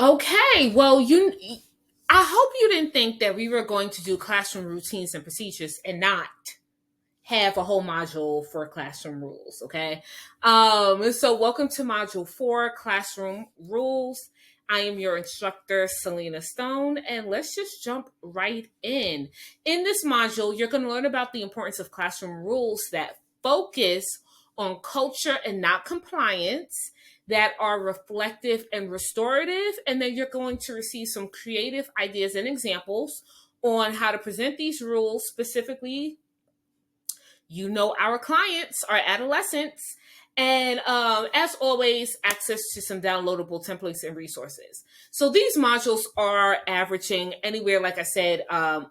Okay, well, I hope you didn't think that we were going to do classroom routines and procedures and not have a whole module for classroom rules, okay? So welcome to module 4, classroom rules. I am your instructor, Selena Stone, and let's just jump right in. In this module, you're going to learn about the importance of classroom rules that focus on culture and not compliance, that are reflective and restorative, and then you're going to receive some creative ideas and examples on how to present these rules specifically. Our clients are adolescents, and as always, access to some downloadable templates and resources. So these modules are averaging anywhere, like I said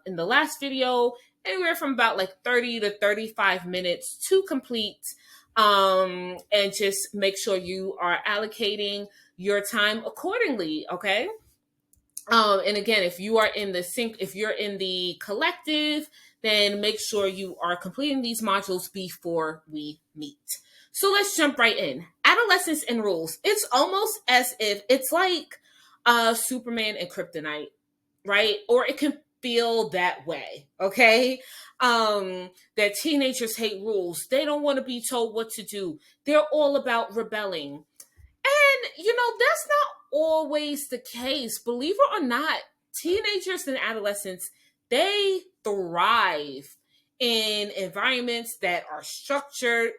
in the last video, anywhere from about like 30 to 35 minutes to complete. And just make sure you are allocating your time accordingly, okay? And again, if you're in the collective, then make sure you are completing these modules before we meet. So let's jump right in. Adolescence and rules. It's almost as if it's like Superman and Kryptonite, right? Or it can feel that way, okay? That teenagers hate rules. They don't want to be told what to do. They're all about rebelling. And, that's not always the case. Believe it or not, teenagers and adolescents, they thrive in environments that are structured,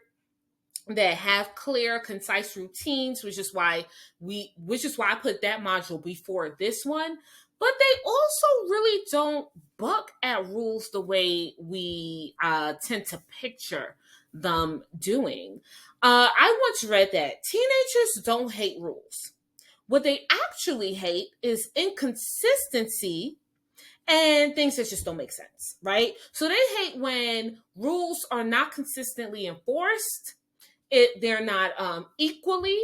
that have clear, concise routines, which is why I put that module before this one. But they also really don't buck at rules the way we tend to picture them doing. I once read that teenagers don't hate rules. What they actually hate is inconsistency and things that just don't make sense, right? So they hate when rules are not consistently enforced, they're not equally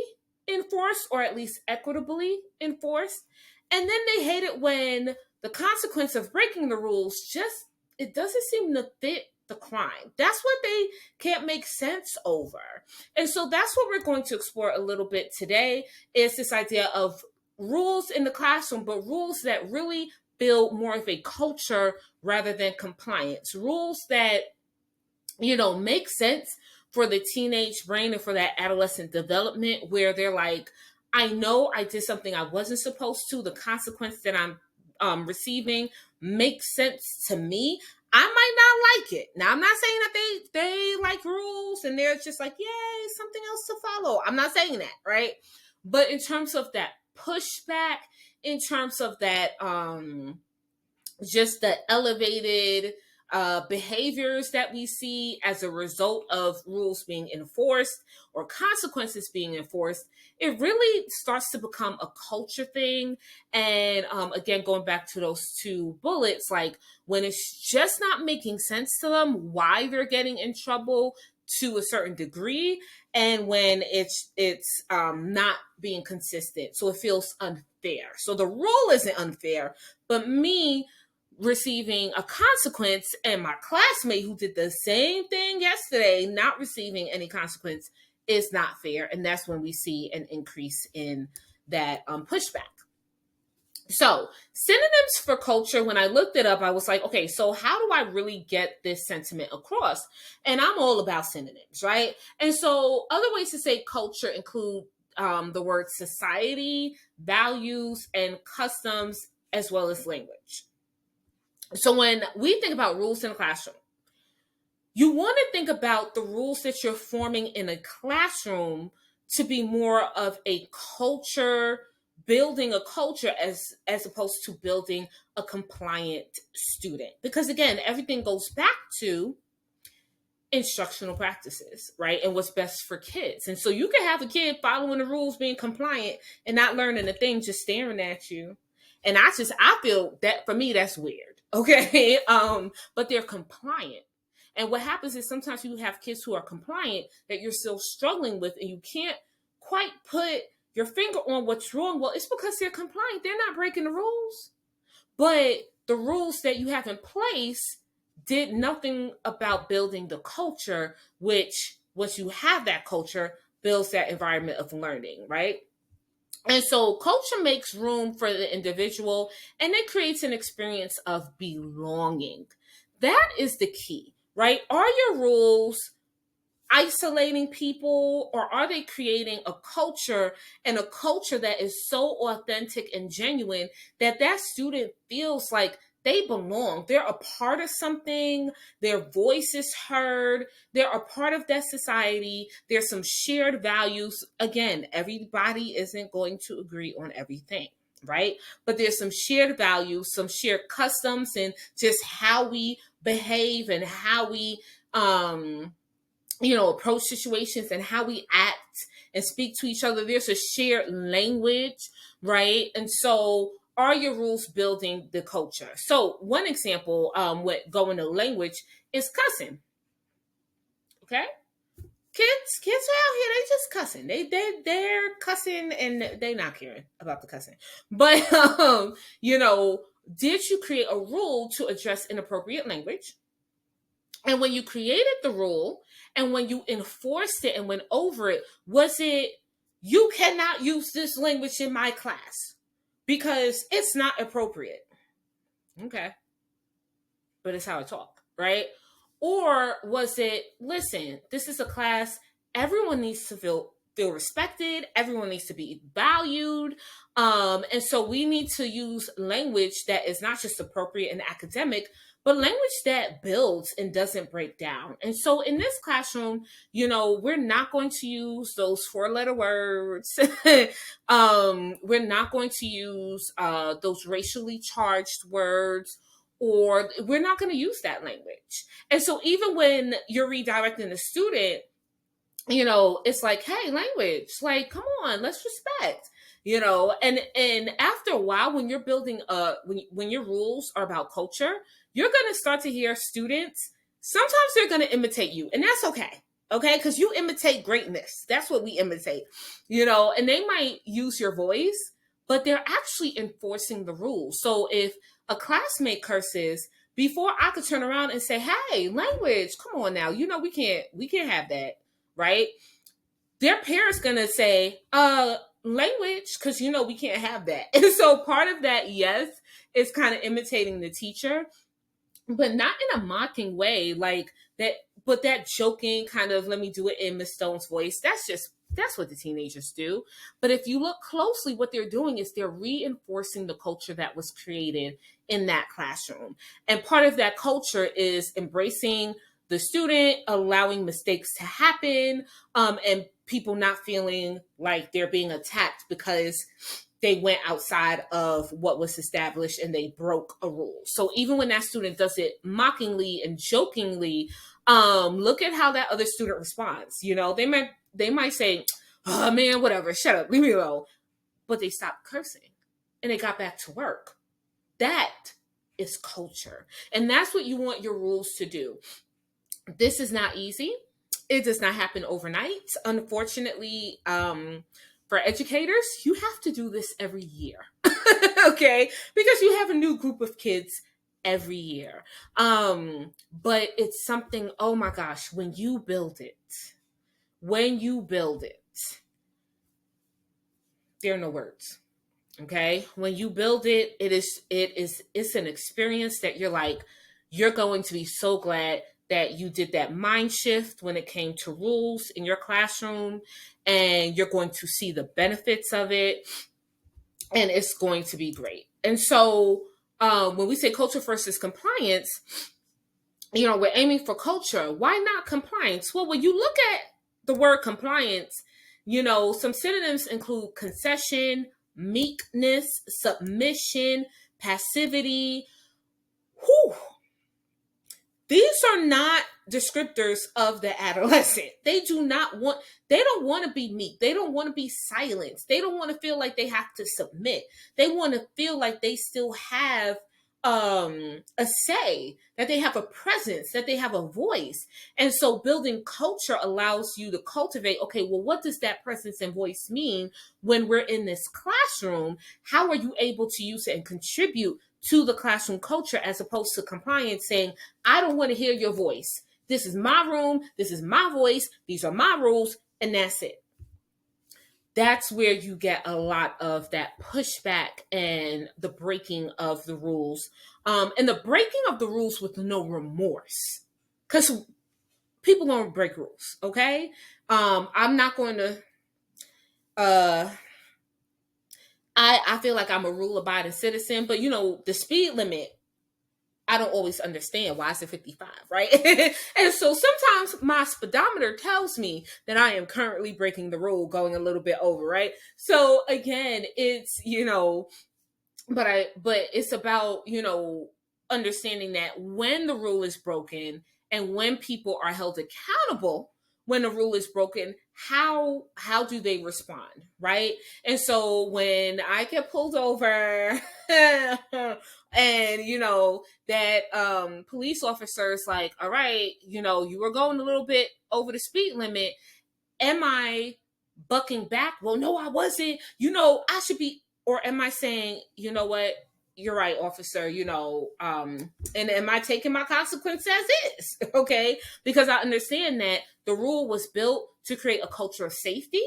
enforced, or at least equitably enforced, and then they hate it when the consequence of breaking the rules just it doesn't seem to fit the crime. That's what they can't make sense over. And so that's what we're going to explore a little bit today, is this idea of rules in the classroom, but rules that really build more of a culture rather than compliance. Rules that make sense for the teenage brain and for that adolescent development, where they're like, I know I did something I wasn't supposed to. The consequence that I'm receiving makes sense to me. I might not like it. Now, I'm not saying that they like rules and they're just like, yay, something else to follow. I'm not saying that, right? But in terms of that pushback, in terms of that just the elevated behaviors that we see as a result of rules being enforced or consequences being enforced, it really starts to become a culture thing. And again, going back to those two bullets, like when it's just not making sense to them why they're getting in trouble to a certain degree, and when it's not being consistent, so it feels unfair. So the rule isn't unfair, but me receiving a consequence and my classmate who did the same thing yesterday not receiving any consequence is not fair. And that's when we see an increase in that pushback. So, synonyms for culture, when I looked it up, I was like, okay, so how do I really get this sentiment across? And I'm all about synonyms, right? And so, other ways to say culture include the word society, values, and customs, as well as language. So when we think about rules in a classroom, you want to think about the rules that you're forming in a classroom to be more of a culture, building a culture as opposed to building a compliant student. Because again, everything goes back to instructional practices, right? And what's best for kids. And so you can have a kid following the rules, being compliant, and not learning a thing, just staring at you. And I feel that for me, that's weird. Okay. But they're compliant. And what happens is sometimes you have kids who are compliant that you're still struggling with, and you can't quite put your finger on what's wrong. Well, it's because they're compliant. They're not breaking the rules. But the rules that you have in place did nothing about building the culture, which once you have that culture, builds that environment of learning, right? And so culture makes room for the individual and it creates an experience of belonging. That is the key, right? Are your rules isolating people, or are they creating a culture, and a culture that is so authentic and genuine that that student feels like they belong, they're a part of something, their voice is heard, they're a part of that society, there's some shared values. Again, everybody isn't going to agree on everything, right? But there's some shared values, some shared customs, and just how we behave and how we approach situations and how we act and speak to each other. There's a shared language, right? And so are your rules building the culture? So one example with going to language is cussing. Okay. Kids are out here, they just cussing. They're cussing and they not caring about the cussing. But did you create a rule to address inappropriate language? And when you created the rule and when you enforced it and went over it, was it, you cannot use this language in my class because it's not appropriate? Okay. But it's how I talk, right? Or was it, listen, this is a class, everyone needs to feel respected, everyone needs to be valued. And so we need to use language that is not just appropriate and academic, but language that builds and doesn't break down. And so in this classroom, we're not going to use those 4-letter words. We're not going to use those racially charged words, or we're not going to use that language. And so even when you're redirecting the student, it's like, hey, language, like, come on, let's respect, and after a while, when you're building when your rules are about culture, you're going to start to hear students, sometimes they're going to imitate you, and that's okay. Okay, because you imitate greatness. That's what we imitate, and they might use your voice, but they're actually enforcing the rules. So if a classmate curses, before I could turn around and say, hey, language, come on now, we can't have that, right? Their parents gonna say, language, because we can't have that. And so part of that, yes, is kind of imitating the teacher, but not in a mocking way, like that, but that joking kind of, let me do it in Miss Stone's voice. That's what the teenagers do. But if you look closely, what they're doing is they're reinforcing the culture that was created in that classroom. And part of that culture is embracing the student, allowing mistakes to happen, and people not feeling like they're being attacked because they went outside of what was established and they broke a rule. So even when that student does it mockingly and jokingly, look at how that other student responds. They might say, oh man, whatever, shut up, leave me alone. But they stopped cursing and they got back to work. That is culture. And that's what you want your rules to do. This is not easy. It does not happen overnight. Unfortunately, for educators, you have to do this every year. Okay? Because you have a new group of kids every year. But it's something, oh my gosh, when you build it, there are no words. Okay? When you build it, it's an experience that you're going to be so glad that you did that mind shift when it came to rules in your classroom, and you're going to see the benefits of it, and it's going to be great. And so when we say culture versus compliance, we're aiming for culture. Why not compliance? Well, when you look at the word compliance, some synonyms include concession, meekness, submission, passivity. Whew. These are not descriptors of the adolescent. They don't want to be meek. They don't want to be silenced. They don't want to feel like they have to submit. They want to feel like they still have a say, that they have a presence, that they have a voice. And so building culture allows you to cultivate, okay, well, what does that presence and voice mean when we're in this classroom? How are you able to use it and contribute to the classroom culture, as opposed to compliance saying, I don't want to hear your voice. This is my room. This is my voice. These are my rules. And that's it. that's where you get a lot of that pushback and the breaking of the rules, and the breaking of the rules with no remorse, because people don't break rules. Okay, I'm not going to. Uh, I feel like I'm a rule abiding citizen, but the speed limit, I don't always understand why is it 55, right? And so sometimes my speedometer tells me that I am currently breaking the rule, going a little bit over, right? So again, it's but it's about understanding that when the rule is broken and when people are held accountable when the rule is broken, how do they respond, right? And so when I get pulled over and that police officer is like, all right, you were going a little bit over the speed limit, am I bucking back? Well, no, I wasn't. I should be. Or am I saying, you know what? You're right, officer, and am I taking my consequence as is? Okay. Because I understand that the rule was built to create a culture of safety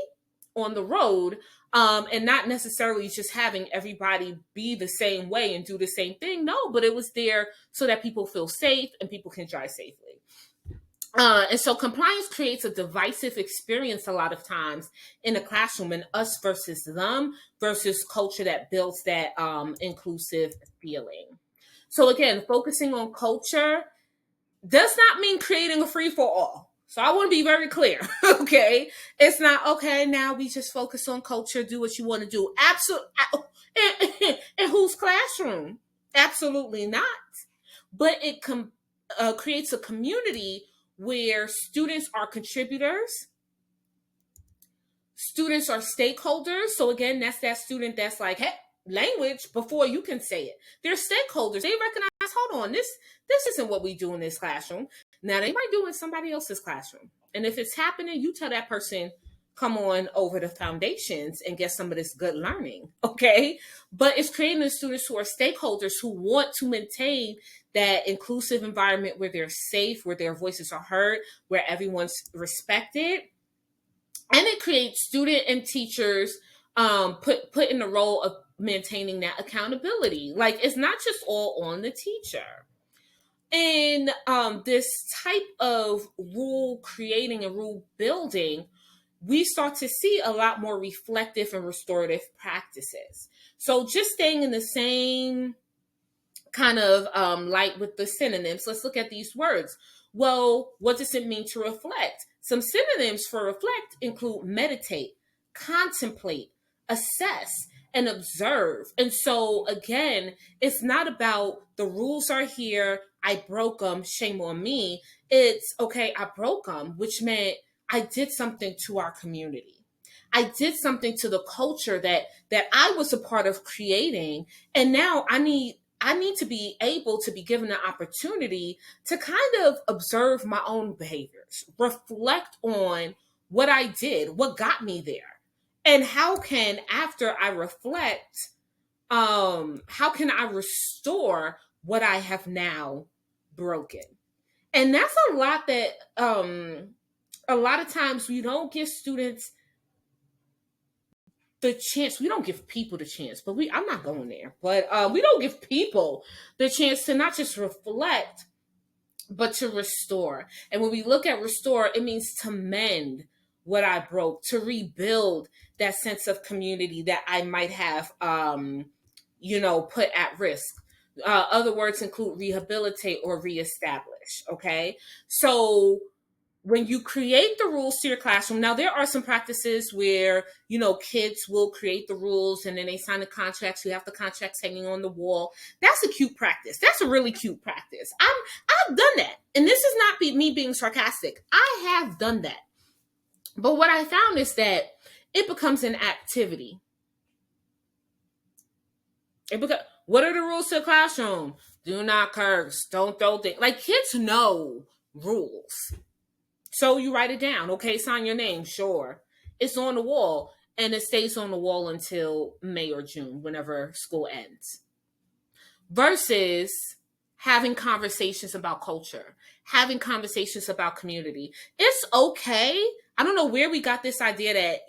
on the road, and not necessarily just having everybody be the same way and do the same thing. No, but it was there so that people feel safe and people can drive safely. And so compliance creates a divisive experience a lot of times in the classroom, and us versus them versus culture that builds that inclusive feeling. So again, focusing on culture does not mean creating a free for all. So I want to be very clear. Okay. It's not okay. Now we just focus on culture. Do what you want to do. Absolutely. In whose classroom? Absolutely not. But it creates a community where students are contributors, students are stakeholders. So again, that's that student that's like, hey, language before you can say it. They're stakeholders. They recognize, hold on, this isn't what we do in this classroom. Now they might do it in somebody else's classroom. And if it's happening, you tell that person, come on over the foundations and get some of this good learning. Okay. But it's creating the students who are stakeholders who want to maintain that inclusive environment where they're safe, where their voices are heard, where everyone's respected. And it creates student and teachers put in the role of maintaining that accountability. Like it's not just all on the teacher. And this type of rule creating and rule building, we start to see a lot more reflective and restorative practices. So just staying in the same kind of light with the synonyms, let's look at these words. Well, what does it mean to reflect? Some synonyms for reflect include meditate, contemplate, assess, and observe. And so, again, it's not about the rules are here, I broke them, shame on me. It's okay, I broke them, which meant I did something to our community. I did something to the culture that I was a part of creating, and now I need to be able to be given the opportunity to kind of observe my own behaviors, reflect on what I did, what got me there, and how can, after I reflect, how can I restore what I have now broken? And that's a lot that a lot of times we don't give students the chance. We don't give people the chance, but I'm not going there, but we don't give people the chance to not just reflect, but to restore. And when we look at restore, it means to mend what I broke, to rebuild that sense of community that I might have, put at risk. Other words include rehabilitate or reestablish. Okay. So when you create the rules to your classroom, now there are some practices where, kids will create the rules and then they sign the contracts. You have the contracts hanging on the wall. That's a cute practice. That's a really cute practice. I've done that. And this is not me being sarcastic. I have done that. But what I found is that it becomes an activity. What are the rules to the classroom? Do not curse. Don't throw things. Like kids know rules. So you write it down. Okay, sign your name. Sure. It's on the wall and it stays on the wall until May or June, whenever school ends. Versus having conversations about culture, having conversations about community. It's okay. I don't know where we got this idea that,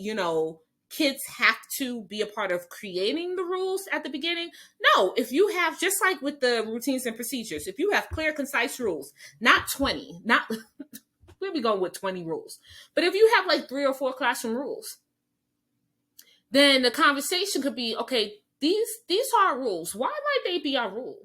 kids have to be a part of creating the rules at the beginning. No, if you have, just like with the routines and procedures, if you have clear, concise rules, not 20, not we'll be going with 20 rules, but if you have like 3 or 4 classroom rules, then the conversation could be, okay, these are our rules. Why might they be our rule?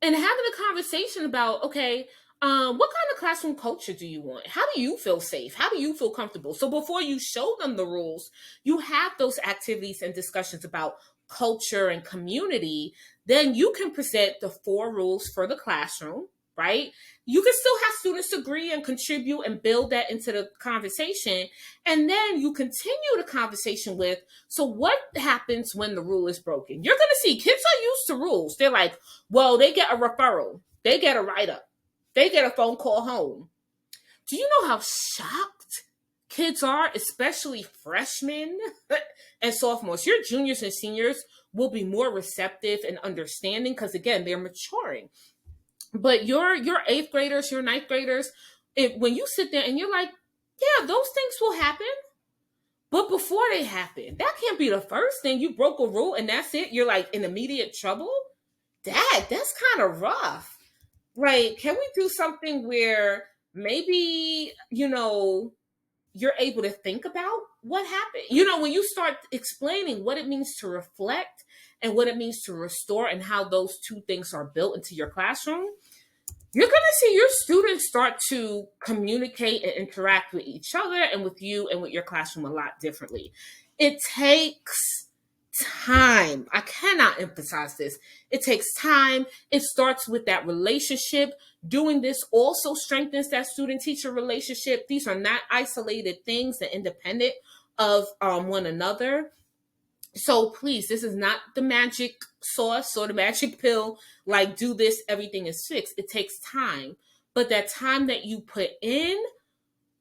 And having a conversation about, okay, what kind of classroom culture do you want? How do you feel safe? How do you feel comfortable? So before you show them the rules, you have those activities and discussions about culture and community. Then you can present the 4 rules for the classroom, right? You can still have students agree and contribute and build that into the conversation. And then you continue the conversation with, so what happens when the rule is broken? You're going to see kids are used to rules. They're like, well, they get a referral, they get a write up, they get a phone call home. Do you know how shocked kids are, especially freshmen and sophomores? Your juniors and seniors will be more receptive and understanding because, again, they're maturing. But your 8th graders, your 9th graders, when you sit there and you're like, yeah, those things will happen. But before they happen, that can't be the first thing. You broke a rule and that's it. You're like in immediate trouble. That's kind of rough. Like, can we do something where maybe, you're able to think about what happened? When you start explaining what it means to reflect and what it means to restore and how those 2 things are built into your classroom, you're going to see your students start to communicate and interact with each other and with you and with your classroom a lot differently. It takes time. I cannot emphasize this. It takes time. It starts with that relationship. Doing this also strengthens that student-teacher relationship. These are not isolated things and independent of one another. So please, this is not the magic sauce or the magic pill, like do this, everything is fixed. It takes time. But that time that you put in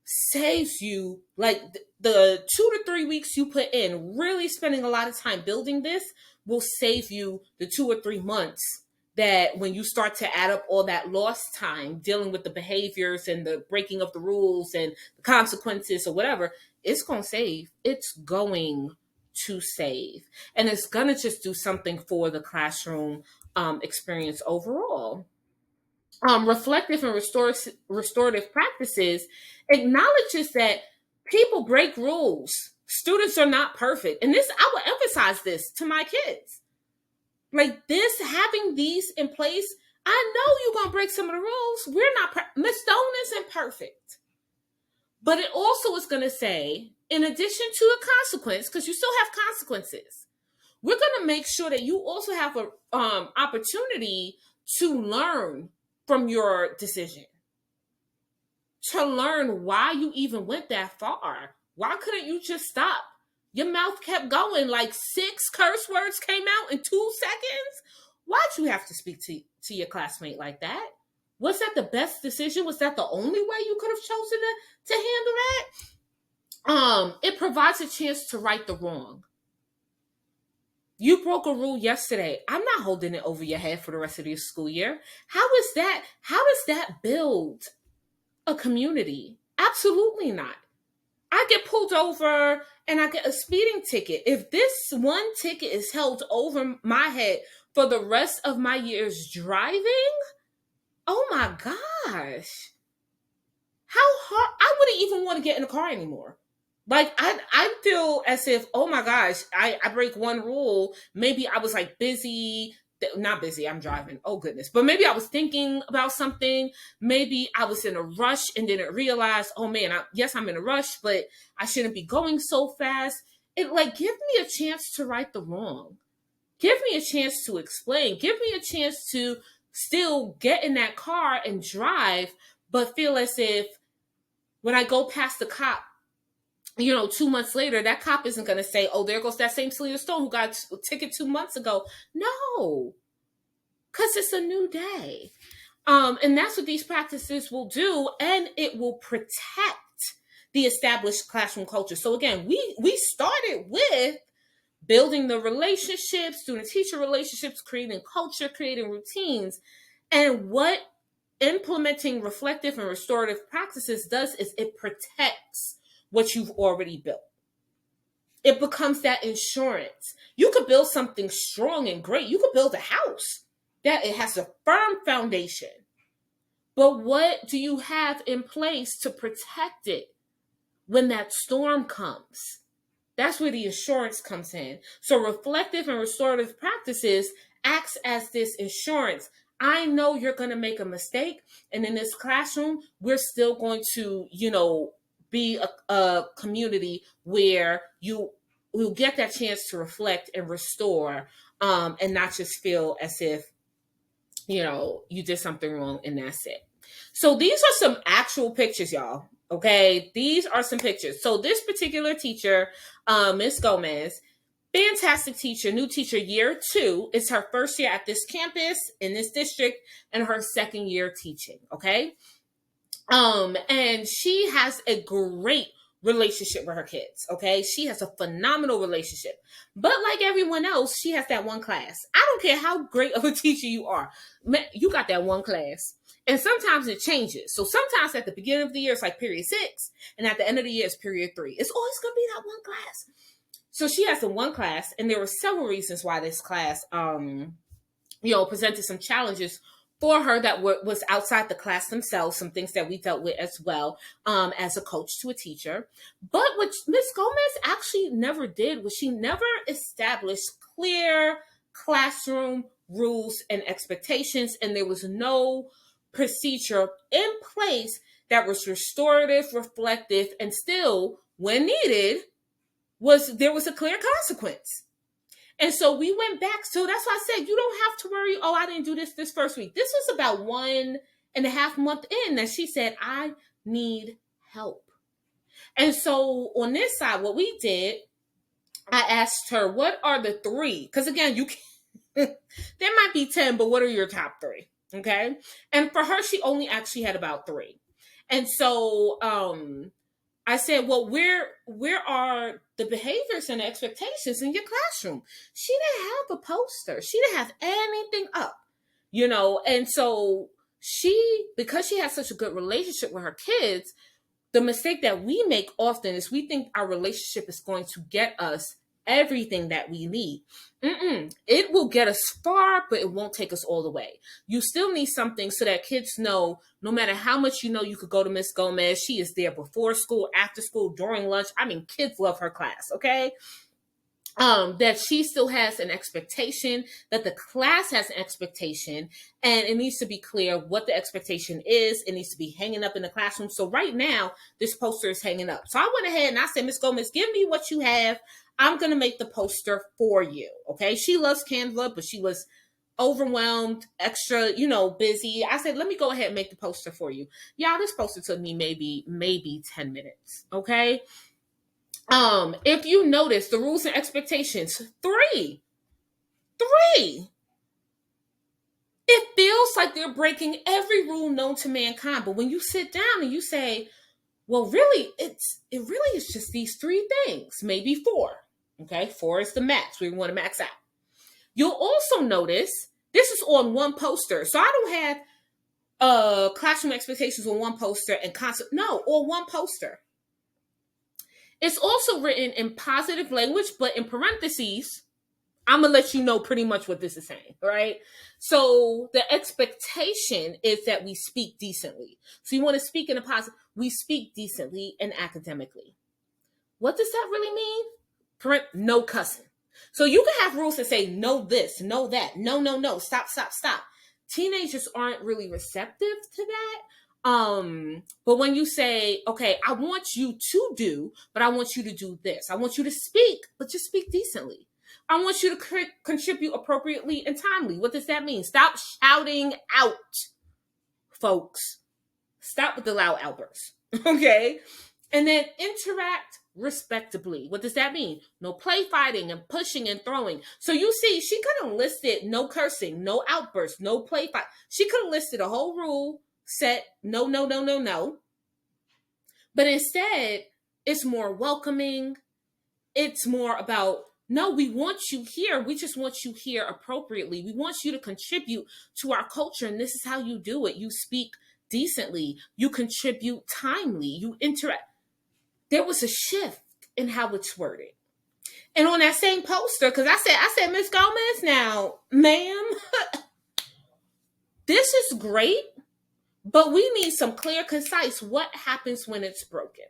saves you, like the 2 to 3 weeks you put in, really spending a lot of time building this will save you the 2 or 3 months that when you start to add up all that lost time dealing with the behaviors and the breaking of the rules and the consequences or whatever, it's going to save. It's going to save. And it's going to just do something for the classroom experience overall. Reflective and restorative practices acknowledges that people break rules. Students are not perfect. And this, I will emphasize this to my kids. Like this, having these in place, I know you're going to break some of the rules. We're not, Miss Stone isn't perfect. But it also is going to say, in addition to the consequence, because you still have consequences, we're going to make sure that you also have an opportunity to learn from your decision, to learn why you even went that far. Why couldn't you just stop? Your mouth kept going, like 6 curse words came out in 2 seconds. Why'd you have to speak to your classmate like that? Was that the best decision? Was that the only way you could have chosen to handle that? It provides a chance to right the wrong. You broke a rule yesterday. I'm not holding it over your head for the rest of your school year. How does that build a community? Absolutely not. I get pulled over and I get a speeding ticket. If this one ticket is held over my head for the rest of my years driving, oh my gosh. How hard, I wouldn't even want to get in a car anymore. Like I feel as if, oh my gosh, I break one rule. Maybe I was like busy, not busy, I'm driving. Oh goodness. But maybe I was thinking about something. Maybe I was in a rush and didn't realize, oh man, yes, I'm in a rush, but I shouldn't be going so fast. It like, give me a chance to right the wrong. Give me a chance to explain. Give me a chance to still get in that car and drive, but feel as if when I go past the cop, 2 months later, that cop isn't going to say, oh, there goes that same Selena Stone who got a ticket 2 months ago. No, because it's a new day. And that's what these practices will do. And it will protect the established classroom culture. So again, we started with building the relationships, student-teacher relationships, creating culture, creating routines. And what implementing reflective and restorative practices does is it protects what you've already built. It becomes that insurance. You could build something strong and great. You could build a house that it has a firm foundation. But what do you have in place to protect it when that storm comes? That's where the insurance comes in. So reflective and restorative practices acts as this insurance. I know you're going to make a mistake, and in this classroom, we're still going to, be a community where you will get that chance to reflect and restore, and not just feel as if you did something wrong and that's it. So these are some actual pictures, y'all. Okay, these are some pictures. So this particular teacher, Miss Gomez, fantastic teacher, new teacher, year 2. It's her first year at this campus in this district and her second year teaching. Okay. And she has a great relationship with her kids. Okay. She has a phenomenal relationship, but like everyone else, she has that one class. I don't care how great of a teacher you are. You got that one class. And sometimes it changes. So sometimes at the beginning of the year, it's like period 6. And at the end of the year, it's period 3. It's always going to be that one class. So she has the one class. And there were several reasons why this class, presented some challenges for her that was outside the class themselves, some things that we dealt with as well, as a coach to a teacher. But what Miss Gomez actually never did was she never established clear classroom rules and expectations. And there was no procedure in place that was restorative, reflective, and still, when needed, there was a clear consequence. And so we went back. So that's why I said, you don't have to worry. Oh, I didn't do this first week. This was about 1.5 months in that she said, I need help. And so on this side, what we did, I asked her, what are the 3? Because again, you can there might be 10, but what are your top 3? Okay. And for her, she only actually had about 3. And so I said, well, where are the behaviors and the expectations in your classroom? She didn't have a poster. She didn't have anything up, and so because she has such a good relationship with her kids, the mistake that we make often is we think our relationship is going to get us everything that we need. It will get us far, but it won't take us all the way. You still need something so that kids know, no matter how much you could go to Miss Gomez. She is there before school, after school, during lunch. I mean, kids love her class, okay? That she still has an expectation, that the class has an expectation, and it needs to be clear what the expectation is. It needs to be hanging up in the classroom. So right now, this poster is hanging up. So I went ahead and I said, Miss Gomez, give me what you have. I'm going to make the poster for you. Okay. She loves Canva, but she was overwhelmed, extra, busy. I said, let me go ahead and make the poster for you. Y'all, this poster took me maybe 10 minutes. Okay. If you notice the rules and expectations, 3. It feels like they're breaking every rule known to mankind. But when you sit down and you say, well, really, it really is just these 3 things, maybe 4. Okay, 4 is the max. We want to max out. You'll also notice this is on one poster. So I don't have classroom expectations on one poster and concept. No, on one poster. It's also written in positive language, but in parentheses, I'm going to let you know pretty much what this is saying, right? So the expectation is that we speak decently. So you want to speak in a positive, we speak decently and academically. What does that really mean? No cussing. So you can have rules that say no this, no that, no, stop. Teenagers aren't really receptive to that. But when you say, okay, I want you to do, but I want you to do this. I want you to speak, but just speak decently. I want you to contribute appropriately and timely. What does that mean? Stop shouting out, folks. Stop with the loud outbursts. Okay? And then interact respectably. What does that mean? No play fighting and pushing and throwing. So you see, she could have listed no cursing, no outbursts, no play fight. She could have listed a whole rule set, no. But instead, it's more welcoming. It's more about, no, we want you here. We just want you here appropriately. We want you to contribute to our culture. And this is how you do it. You speak decently. You contribute timely. You interact. There was a shift in how it's worded. And on that same poster, because I said, Miss Gomez, now, ma'am, this is great, but we need some clear, concise, what happens when it's broken.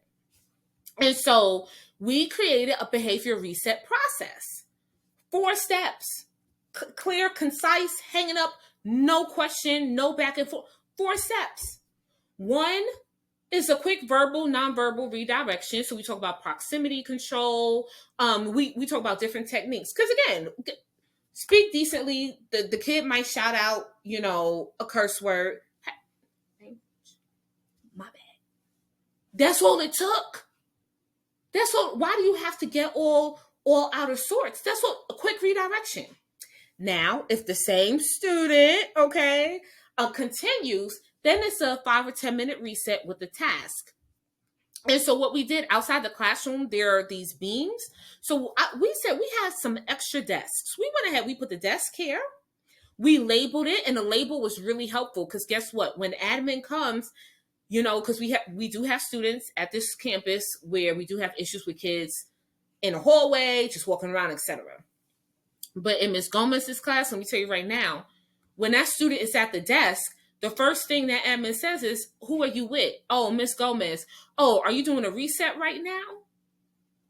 And so we created a behavior reset process. 4 steps. Clear, concise, hanging up, no question, no back and forth. 4 steps. 1 is a quick verbal, nonverbal redirection. So we talk about proximity control. We talk about different techniques. Because again, speak decently. The kid might shout out, a curse word. Hey, my bad. That's all it took. That's all. Why do you have to get all out of sorts? That's what a quick redirection. Now, if the same student, okay, continues, then it's a 5 or 10-minute reset with the task. And so what we did outside the classroom, there are these beams. So we said we had some extra desks. We went ahead, we put the desk here. We labeled it, and the label was really helpful because guess what? When admin comes, because we do have students at this campus where we do have issues with kids in a hallway, just walking around, etc. But in Ms. Gomez's class, let me tell you right now, when that student is at the desk, the first thing that admin says is, who are you with? Oh, Ms. Gomez. Oh, are you doing a reset right now?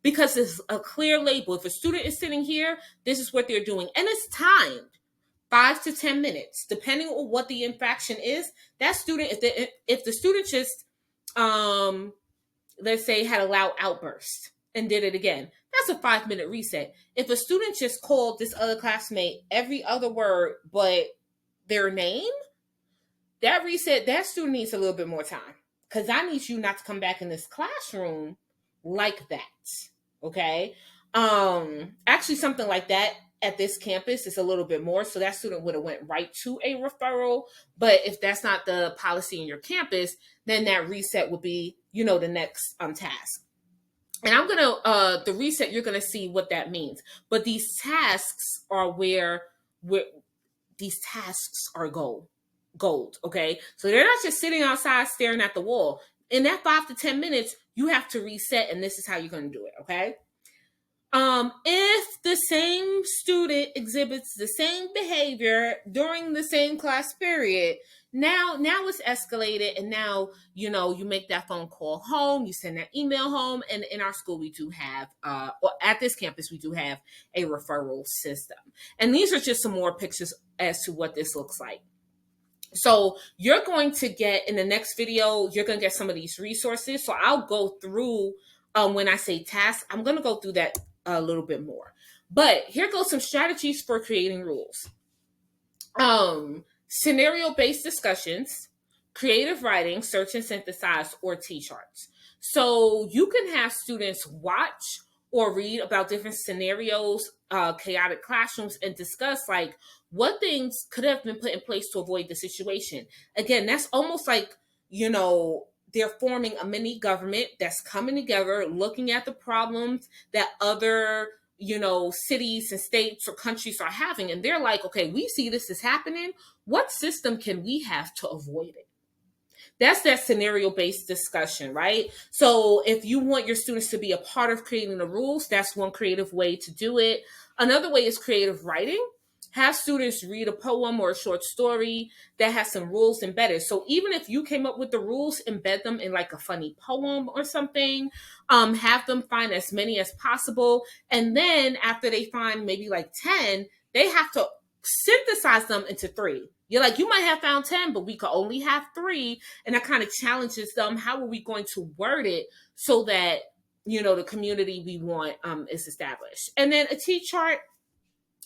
Because it's a clear label. If a student is sitting here, this is what they're doing. And it's timed. 5 to 10 minutes, depending on what the infraction is. That student, if the student just, let's say, had a loud outburst and did it again, that's a 5-minute reset. If a student just called this other classmate every other word but their name, that reset, that student needs a little bit more time. Because I need you not to come back in this classroom like that. Okay? Actually, something like that at this campus is a little bit more. So that student would have went right to a referral. But if that's not the policy in your campus, then that reset would be, the next task. And I'm going to, the reset, you're going to see what that means. But these tasks are where these tasks are gold, okay? So they're not just sitting outside staring at the wall. In that 5 to 10 minutes, you have to reset, and this is how you're going to do it, okay? If the same student exhibits the same behavior during the same class period, now it's escalated, and now, you make that phone call home, you send that email home, and in our school, we do have, or at this campus, we do have a referral system. And these are just some more pictures as to what this looks like. So you're going to get, in the next video, you're going to get some of these resources. So I'll go through, when I say tasks, I'm going to go through that a little bit more. But here goes some strategies for creating rules. Scenario-based discussions, creative writing, search and synthesize, or T-charts. So you can have students watch or read about different scenarios, chaotic classrooms, and discuss like what things could have been put in place to avoid the situation. Again, that's almost like, they're forming a mini government that's coming together, looking at the problems that other, cities and states or countries are having. And they're like, okay, we see this is happening. What system can we have to avoid it? That's that scenario-based discussion, right? So if you want your students to be a part of creating the rules, that's one creative way to do it. Another way is creative writing. Have students read a poem or a short story that has some rules embedded. So even if you came up with the rules, embed them in like a funny poem or something. Have them find as many as possible. And then after they find maybe like 10, they have to synthesize them into 3. You're like, you might have found 10, but we could only have 3. And that kind of challenges them. How are we going to word it so that, the community we want is established? And then a T-chart.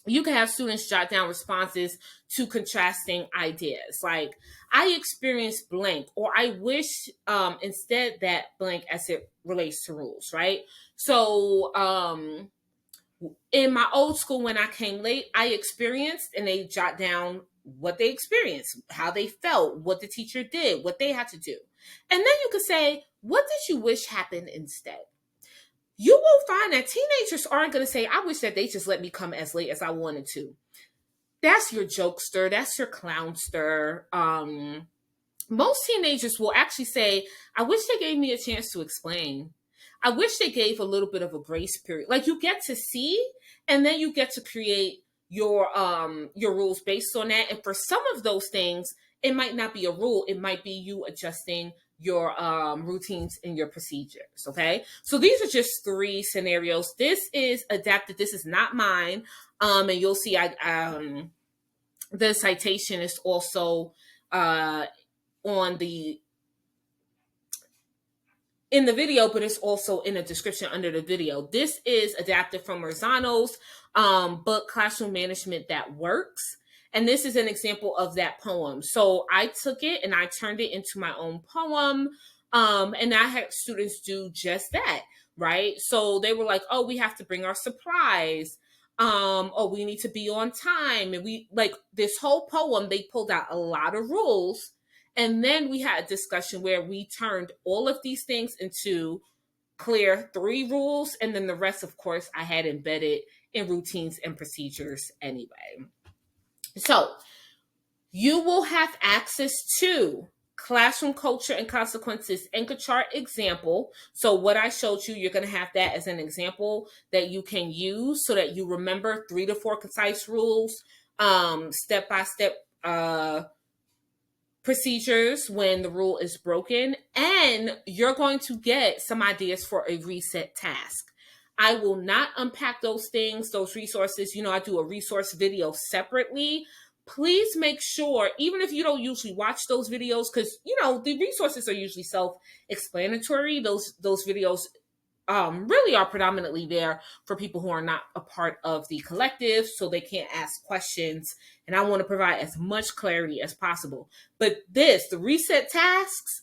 You can have students jot down responses to contrasting ideas. Like, I experienced blank, or I wish instead that blank as it relates to rules, right? So in my old school, when I came late, I experienced, and they jot down what they experienced, how they felt, what the teacher did, what they had to do. And then you could say, what did you wish happened instead? You will find that teenagers aren't going to say, I wish that they just let me come as late as I wanted to. That's your jokester. That's your clownster. Most teenagers will actually say, I wish they gave me a chance to explain. I wish they gave a little bit of a grace period. Like you get to see, and then you get to create your rules based on that. And for some of those things, it might not be a rule. It might be you adjusting your routines and your procedures. Okay. So these are just 3 scenarios. This is adapted. This is not mine. And you'll see the citation is also on the in the video, but it's also in the description under the video. This is adapted from Marzano's book, Classroom Management That Works. And this is an example of that poem. So I took it and I turned it into my own poem. And I had students do just that, right? So they were like, oh, we have to bring our supplies. Oh, we need to be on time. And we like this whole poem, they pulled out a lot of rules. And then we had a discussion where we turned all of these things into clear 3 rules. And then the rest, of course, I had embedded in routines and procedures anyway. So you will have access to Classroom Culture and Consequences Anchor Chart example. So what I showed you, you're going to have that as an example that you can use so that you remember 3 to 4 concise rules, step-by-step procedures when the rule is broken, and you're going to get some ideas for a reset task. I will not unpack those things, those resources. I do a resource video separately. Please make sure, even if you don't usually watch those videos, because, the resources are usually self-explanatory. Those videos really are predominantly there for people who are not a part of the collective, so they can't ask questions. And I want to provide as much clarity as possible. But the reset tasks,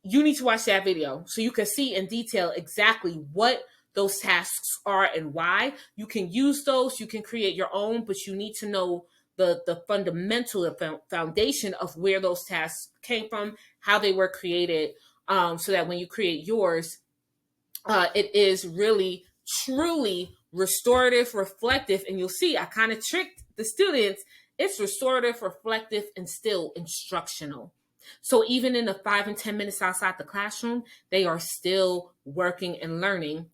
you need to watch that video so you can see in detail exactly what those tasks are and why. You can use those, you can create your own, but you need to know the fundamental foundation of where those tasks came from, how they were created, so that when you create yours, it is really, truly restorative, reflective. And you'll see, I kind of tricked the students. It's restorative, reflective, and still instructional. So even in the 5 and 10 minutes outside the classroom, they are still working and learning,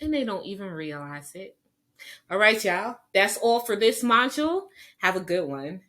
and they don't even realize it. All right, y'all. That's all for this module. Have a good one.